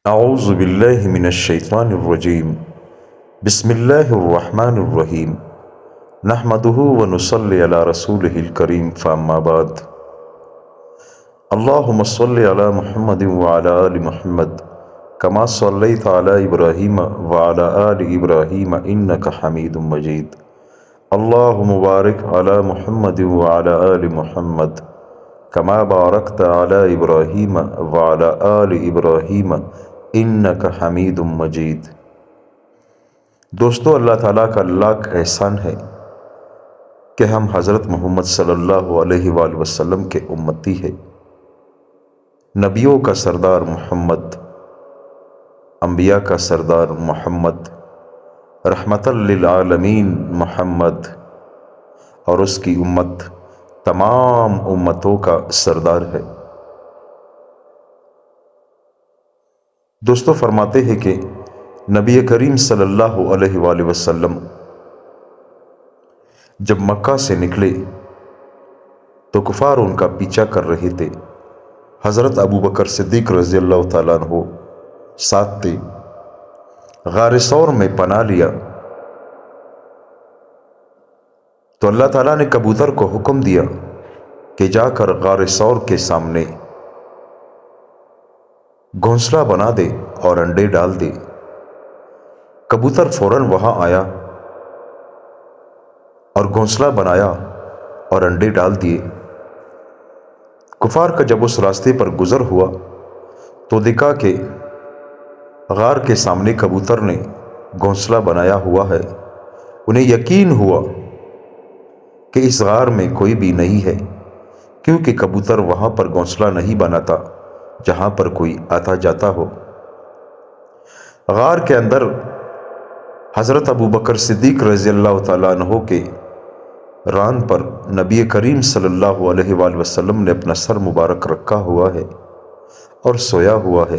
اعوذ باللہ من الشیطان الرجیم بسم اللہ الرحمن الرحیم نحمده ونصلی علی رسولہ الکریم فاما بعد اللہم صلی علی محمد وعلی آل محمد کما صلیت علی ابراہیم وعلی آل ابراہیم انک حمید مجید اللہم بارک علی محمد وعلی آل محمد کما بارکت علی ابراہیم وعلی آل ابراہیم انک حمید مجید۔ دوستو، اللہ تعالیٰ کا لاکھ احسان ہے کہ ہم حضرت محمد صلی اللہ علیہ وآلہ وسلم کے امتی ہیں۔ نبیوں کا سردار محمد، انبیاء کا سردار محمد، رحمت للعالمین محمد اور اس کی امت تمام امتوں کا سردار ہے۔ دوستو، فرماتے ہیں کہ نبی کریم صلی اللہ علیہ وآلہ وسلم جب مکہ سے نکلے تو کفار ان کا پیچھا کر رہے تھے۔ حضرت ابوبکر صدیق رضی اللہ تعالیٰ عنہ ساتھ تھے۔ غار ثور میں پناہ لیا تو اللہ تعالیٰ نے کبوتر کو حکم دیا کہ جا کر غار ثور کے سامنے گھونسلہ بنا دے اور انڈے ڈال دے۔ کبوتر فوراً وہاں آیا اور گھونسلہ بنایا اور انڈے ڈال دیے۔ کفار کا جب اس راستے پر گزر ہوا تو دیکھا کہ غار کے سامنے کبوتر نے گھونسلہ بنایا ہوا ہے۔ انہیں یقین ہوا کہ اس غار میں کوئی بھی نہیں ہے، کیونکہ کبوتر وہاں پر گھونسلہ نہیں بناتا جہاں پر کوئی آتا جاتا ہو۔ غار کے اندر حضرت ابوبکر صدیق رضی اللہ تعالیٰ عنہ کے ران پر نبی کریم صلی اللہ علیہ وآلہ وسلم نے اپنا سر مبارک رکھا ہوا ہے اور سویا ہوا ہے۔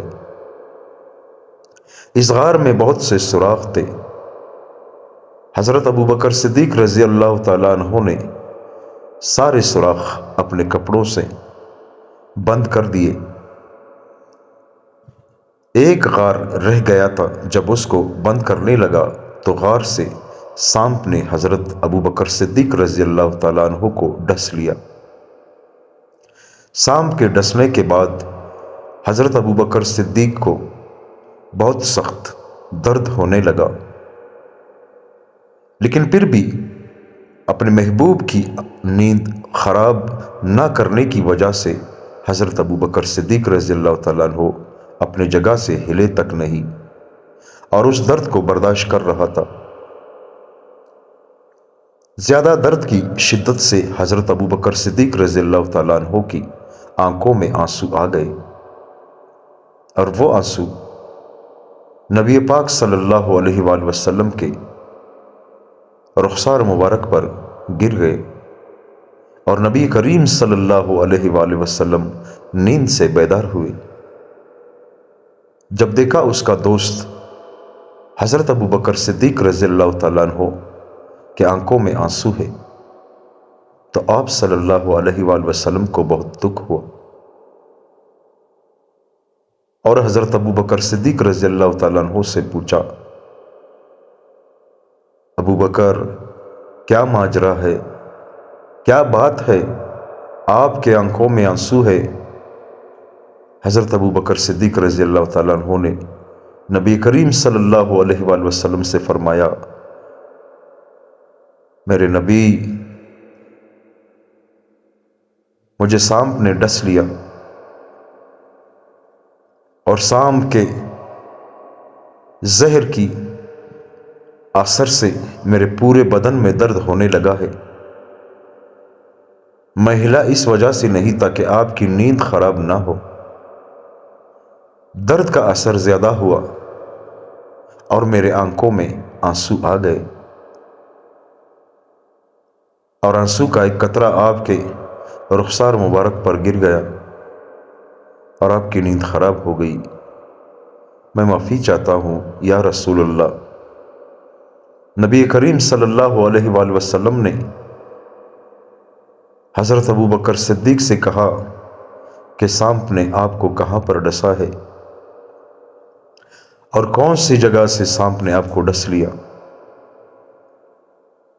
اس غار میں بہت سے سوراخ تھے۔ حضرت ابوبکر صدیق رضی اللہ تعالیٰ عنہ نے سارے سوراخ اپنے کپڑوں سے بند کر دیے۔ ایک غار رہ گیا تھا، جب اس کو بند کرنے لگا تو غار سے سانپ نے حضرت ابوبکر صدیق رضی اللہ تعالیٰ عنہ کو ڈس لیا۔ سانپ کے ڈسنے کے بعد حضرت ابوبکر صدیق کو بہت سخت درد ہونے لگا، لیکن پھر بھی اپنے محبوب کی نیند خراب نہ کرنے کی وجہ سے حضرت ابوبکر صدیق رضی اللہ تعالیٰ عنہ اپنے جگہ سے ہلے تک نہیں اور اس درد کو برداشت کر رہا تھا۔ زیادہ درد کی شدت سے حضرت ابوبکر صدیق رضی اللہ تعالیٰ عنہ کی آنکھوں میں آنسو آ گئے، اور وہ آنسو نبی پاک صلی اللہ علیہ وآلہ وسلم کے رخسار مبارک پر گر گئے، اور نبی کریم صلی اللہ علیہ وآلہ وسلم نیند سے بیدار ہوئے۔ جب دیکھا اس کا دوست حضرت ابوبکر صدیق رضی اللہ تعالیٰ عنہ کہ آنکھوں میں آنسو ہے، تو آپ صلی اللہ علیہ وآلہ وسلم کو بہت دکھ ہوا، اور حضرت ابوبکر صدیق رضی اللہ تعالیٰ عنہ سے پوچھا، ابوبکر کیا ماجرا ہے، کیا بات ہے، آپ کے آنکھوں میں آنسو ہے؟ حضرت ابوبکر صدیق رضی اللہ تعالیٰ عنہ نے نبی کریم صلی اللہ علیہ وآلہ وسلم سے فرمایا، میرے نبی، مجھے سانپ نے ڈس لیا، اور سانپ کے زہر کی اثر سے میرے پورے بدن میں درد ہونے لگا ہے۔ میں ہلا اس وجہ سے نہیں تھا کہ آپ کی نیند خراب نہ ہو۔ درد کا اثر زیادہ ہوا اور میرے آنکھوں میں آنسو آ گئے، اور آنسو کا ایک قطرہ آپ کے رخسار مبارک پر گر گیا اور آپ کی نیند خراب ہو گئی۔ میں معافی چاہتا ہوں یا رسول اللہ۔ نبی کریم صلی اللہ علیہ وآلہ وسلم نے حضرت ابوبکر صدیق سے کہا کہ سانپ نے آپ کو کہاں پر ڈسا ہے؟ اور کون سی جگہ سے سانپ نے آپ کو ڈس لیا؟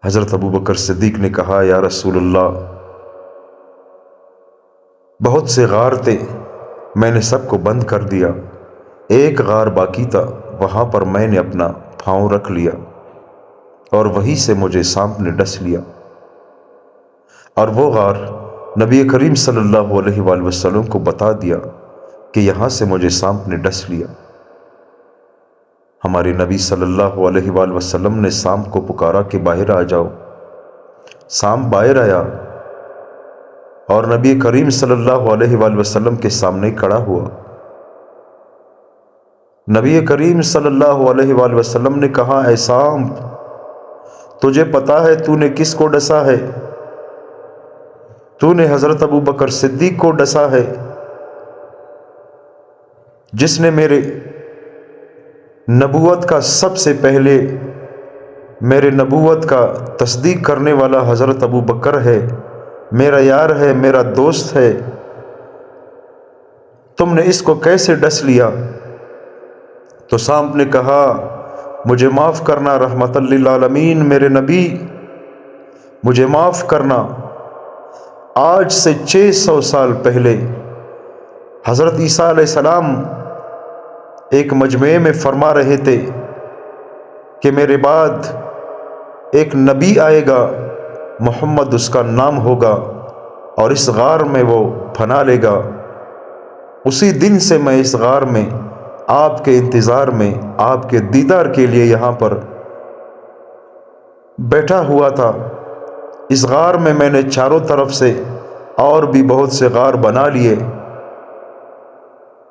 حضرت ابوبکر صدیق نے کہا یا رسول اللہ، بہت سے غار تھے، میں نے سب کو بند کر دیا، ایک غار باقی تھا، وہاں پر میں نے اپنا پاؤں رکھ لیا اور وہیں سے مجھے سانپ نے ڈس لیا۔ اور وہ غار نبی کریم صلی اللہ علیہ وآلہ وسلم کو بتا دیا کہ یہاں سے مجھے سانپ نے ڈس لیا۔ ہمارے نبی صلی اللہ علیہ وآلہ وسلم نے سانپ کو پکارا کہ باہر آ جاؤ۔ سانپ باہر آیا اور نبی کریم صلی اللہ علیہ وآلہ وسلم کے سامنے کھڑا ہوا۔ نبی کریم صلی اللہ علیہ وآلہ وسلم نے کہا اے سانپ، تجھے پتا ہے تو نے کس کو ڈسا ہے؟ تو نے حضرت ابوبکر صدیق کو ڈسا ہے، جس نے میرے نبوت کا سب سے پہلے میرے نبوت کا تصدیق کرنے والا حضرت ابوبکر ہے، میرا یار ہے، میرا دوست ہے، تم نے اس کو کیسے ڈس لیا؟ تو سانپ نے کہا مجھے معاف کرنا رحمت للعالمین، میرے نبی مجھے معاف کرنا۔ آج سے 600 سال پہلے حضرت عیسیٰ علیہ السلام ایک مجمع میں فرما رہے تھے کہ میرے بعد ایک نبی آئے گا، محمد اس کا نام ہوگا، اور اس غار میں وہ پناہ لے گا۔ اسی دن سے میں اس غار میں آپ کے انتظار میں، آپ کے دیدار کے لیے یہاں پر بیٹھا ہوا تھا۔ اس غار میں نے چاروں طرف سے اور بھی بہت سے غار بنا لیے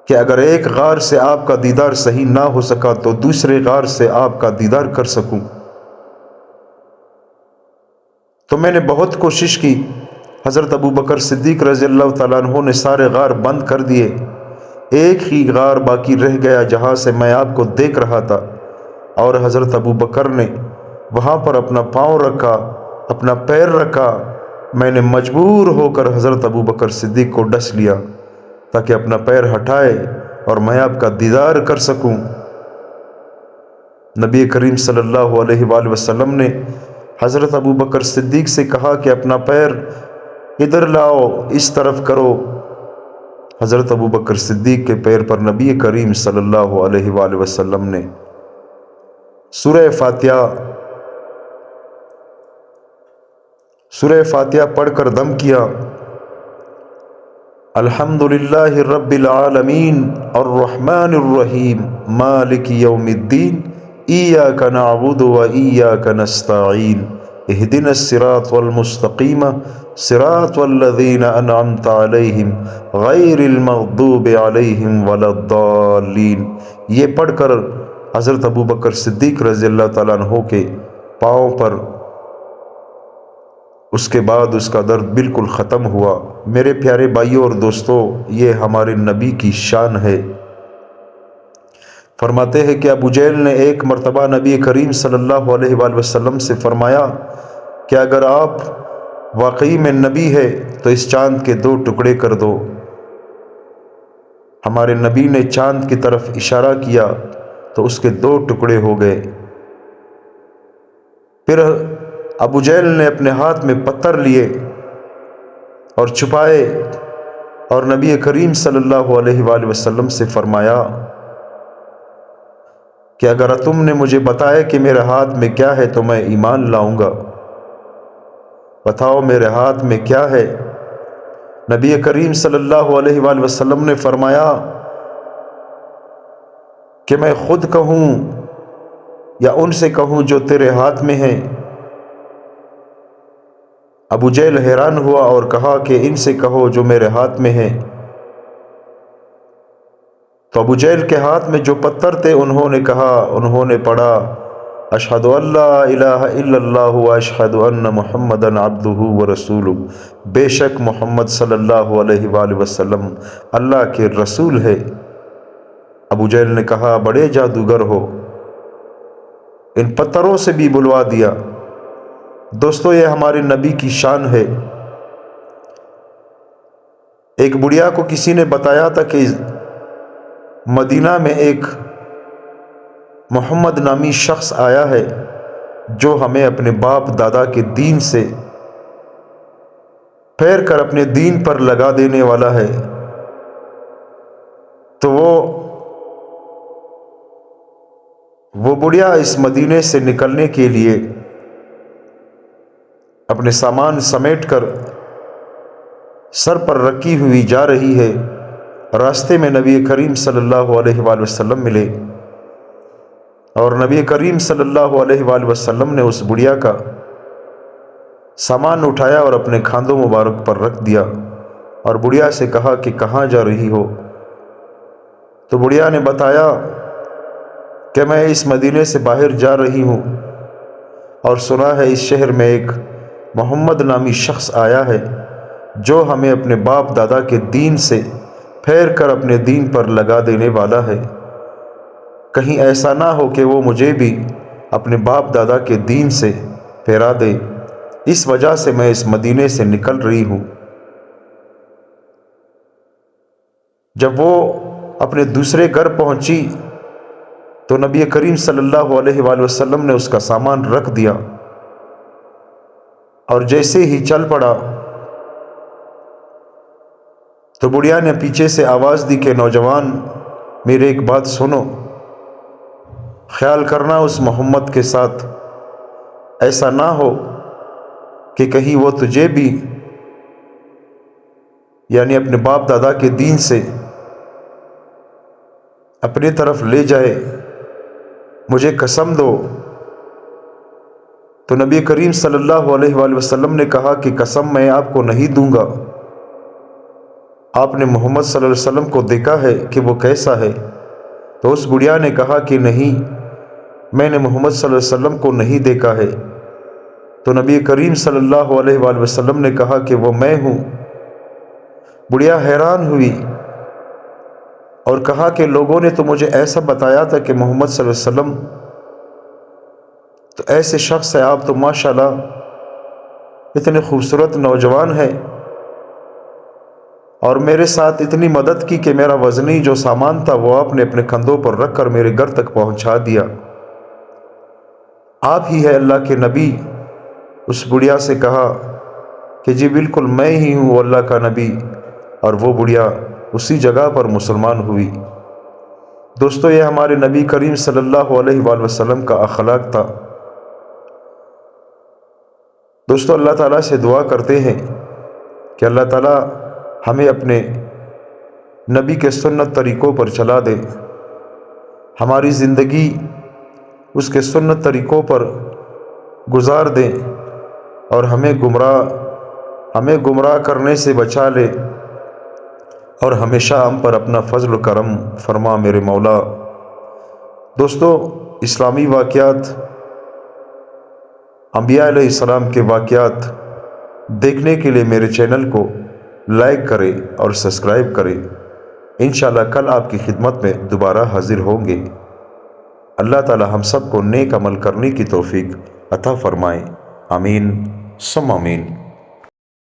کہ اگر ایک غار سے آپ کا دیدار صحیح نہ ہو سکا تو دوسرے غار سے آپ کا دیدار کر سکوں۔ تو میں نے بہت کوشش کی، حضرت ابوبکر صدیق رضی اللہ تعالیٰ عنہ نے سارے غار بند کر دیے، ایک ہی غار باقی رہ گیا جہاں سے میں آپ کو دیکھ رہا تھا، اور حضرت ابوبکر نے وہاں پر اپنا پاؤں رکھا، اپنا پیر رکھا۔ میں نے مجبور ہو کر حضرت ابوبکر صدیق کو ڈس لیا تاکہ اپنا پیر ہٹائے اور میں آپ کا دیدار کر سکوں۔ نبی کریم صلی اللہ علیہ وآلہ وسلم نے حضرت ابوبکر صدیق سے کہا کہ اپنا پیر ادھر لاؤ، اس طرف کرو۔ حضرت ابوبکر صدیق کے پیر پر نبی کریم صلی اللہ علیہ وآلہ وسلم نے سورہ فاتحہ پڑھ کر دم کیا۔ الحمدللہ رب العالمین الرحمن الرحیم مالک یوم الدین ایاک نعبد و ایاک نستعین اہدنا الصراط المستقیم صراط الذین انعمت علیہم غیر المغضوب علیہم ولا الضالین۔ یہ پڑھ کر حضرت ابوبکر صدیق رضی اللہ تعالیٰ عنہ کے پاؤں پر اس کے بعد اس کا درد بالکل ختم ہوا۔ میرے پیارے بھائیوں اور دوستوں، یہ ہمارے نبی کی شان ہے۔ فرماتے ہیں کہ ابو جہل نے ایک مرتبہ نبی کریم صلی اللہ علیہ وآلہ وسلم سے فرمایا کہ اگر آپ واقعی میں نبی ہے تو اس چاند کے 2 ٹکڑے کر دو۔ ہمارے نبی نے چاند کی طرف اشارہ کیا تو اس کے 2 ٹکڑے ہو گئے۔ پھر ابو جہل نے اپنے ہاتھ میں پتھر لیے اور چھپائے اور نبی کریم صلی اللہ علیہ وآلہ وسلم سے فرمایا کہ اگر تم نے مجھے بتایا کہ میرے ہاتھ میں کیا ہے تو میں ایمان لاؤں گا، بتاؤ میرے ہاتھ میں کیا ہے؟ نبی کریم صلی اللہ علیہ وآلہ وسلم نے فرمایا کہ میں خود کہوں یا ان سے کہوں جو تیرے ہاتھ میں ہیں؟ ابو جہل حیران ہوا اور کہا کہ ان سے کہو جو میرے ہاتھ میں ہیں۔ تو ابو جہل کے ہاتھ میں جو پتھر تھے انہوں نے پڑھا اشہد ان لا الہ الا اللہ واشہد ان محمدا عبدہ ورسولہ، بے شک محمد صلی اللہ علیہ وآلہ وسلم اللہ کے رسول ہے۔ ابو جہل نے کہا بڑے جادوگر ہو، ان پتھروں سے بھی بلوا دیا۔ دوستو، یہ ہمارے نبی کی شان ہے۔ ایک بڑھیا کو کسی نے بتایا تھا کہ مدینہ میں ایک محمد نامی شخص آیا ہے جو ہمیں اپنے باپ دادا کے دین سے پھیر کر اپنے دین پر لگا دینے والا ہے، تو وہ بڑھیا اس مدینے سے نکلنے کے لیے اپنے سامان سمیٹ کر سر پر رکھی ہوئی جا رہی ہے۔ راستے میں نبی کریم صلی اللہ علیہ وآلہ وسلم ملے اور نبی کریم صلی اللہ علیہ وآلہ وسلم نے اس بڑھیا کا سامان اٹھایا اور اپنے کھاندوں مبارک پر رکھ دیا اور بڑھیا سے کہا کہ کہاں جا رہی ہو؟ تو بڑھیا نے بتایا کہ میں اس مدینے سے باہر جا رہی ہوں اور سنا ہے اس شہر میں ایک محمد نامی شخص آیا ہے جو ہمیں اپنے باپ دادا کے دین سے پھیر کر اپنے دین پر لگا دینے والا ہے، کہیں ایسا نہ ہو کہ وہ مجھے بھی اپنے باپ دادا کے دین سے پھیرا دے، اس وجہ سے میں اس مدینے سے نکل رہی ہوں۔ جب وہ اپنے دوسرے گھر پہنچی تو نبی کریم صلی اللہ علیہ وآلہ وسلم نے اس کا سامان رکھ دیا اور جیسے ہی چل پڑا تو بڑھیا نے پیچھے سے آواز دی کہ نوجوان میرے ایک بات سنو، خیال کرنا اس محمد کے ساتھ ایسا نہ ہو کہ کہیں وہ تجھے بھی یعنی اپنے باپ دادا کے دین سے اپنی طرف لے جائے، مجھے قسم دو۔ تو نبی کریم صلی اللہ علیہ وآلہ وسلم نے کہا کہ قسم میں آپ کو نہیں دوں گا، آپ نے محمد صلی اللہ علیہ وسلم کو دیکھا ہے کہ وہ کیسا ہے؟ تو اس بڑھیا نے کہا کہ نہیں، میں نے محمد صلی اللہ علیہ وسلم کو نہیں دیکھا ہے۔ تو نبی کریم صلی اللہ علیہ وآلہ وسلم نے کہا کہ وہ میں ہوں۔ بڑھیا حیران ہوئی اور کہا کہ لوگوں نے تو مجھے ایسا بتایا تھا کہ محمد صلی اللہ علیہ وسلم تو ایسے شخص ہے، آپ تو ماشاءاللہ اتنے خوبصورت نوجوان ہیں اور میرے ساتھ اتنی مدد کی کہ میرا وزنی جو سامان تھا وہ آپ نے اپنے کندھوں پر رکھ کر میرے گھر تک پہنچا دیا، آپ ہی ہے اللہ کے نبی؟ اس بڑھیا سے کہا کہ جی بالکل میں ہی ہوں اللہ کا نبی، اور وہ بڑھیا اسی جگہ پر مسلمان ہوئی۔ دوستو، یہ ہمارے نبی کریم صلی اللہ علیہ وآلہ وسلم کا اخلاق تھا۔ دوستو، اللہ تعالیٰ سے دعا کرتے ہیں کہ اللہ تعالیٰ ہمیں اپنے نبی کے سنت طریقوں پر چلا دے، ہماری زندگی اس کے سنت طریقوں پر گزار دے اور ہمیں گمراہ کرنے سے بچا لے اور ہمیشہ ہم پر اپنا فضل و کرم فرما میرے مولا۔ دوستو، اسلامی واقعات، انبیاء علیہ السلام کے واقعات دیکھنے کے لیے میرے چینل کو لائک کریں اور سبسکرائب کریں۔ انشاءاللہ کل آپ کی خدمت میں دوبارہ حاضر ہوں گے۔ اللہ تعالی ہم سب کو نیک عمل کرنے کی توفیق عطا فرمائے، آمین ثم آمین۔